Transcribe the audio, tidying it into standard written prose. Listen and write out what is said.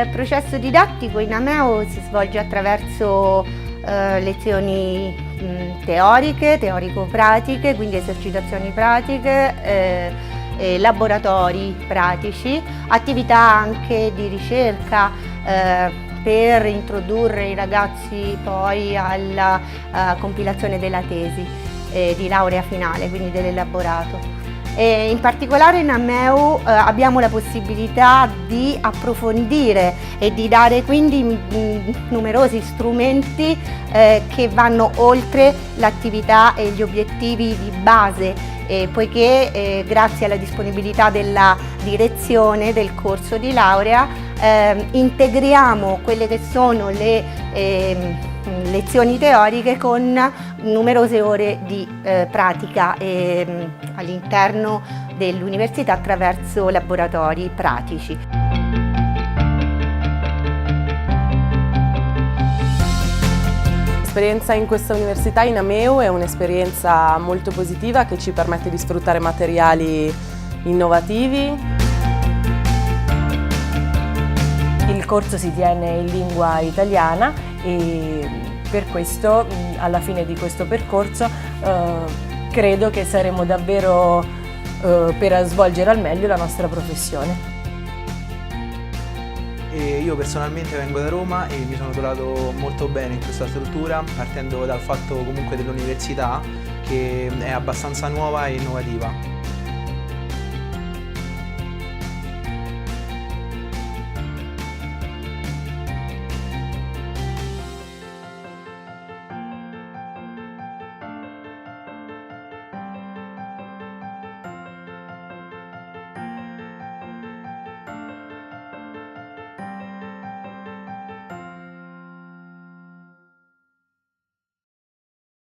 Il processo didattico in Ameo si svolge attraverso lezioni teoriche, teorico-pratiche, quindi esercitazioni pratiche, laboratori pratici, attività anche di ricerca per introdurre i ragazzi poi alla compilazione della tesi di laurea finale, quindi dell'elaborato. In particolare in Ameo abbiamo la possibilità di approfondire e di dare quindi numerosi strumenti che vanno oltre l'attività e gli obiettivi di base, poiché grazie alla disponibilità della direzione del corso di laurea integriamo quelle che sono le lezioni teoriche con numerose ore di pratica all'interno dell'università attraverso laboratori pratici. L'esperienza in questa università in Ameo è un'esperienza molto positiva che ci permette di sfruttare materiali innovativi. Il corso si tiene in lingua italiana e per questo, alla fine di questo percorso, credo che saremo davvero per svolgere al meglio la nostra professione. Io personalmente vengo da Roma e mi sono trovato molto bene in questa struttura, partendo dal fatto comunque dell'università che è abbastanza nuova e innovativa.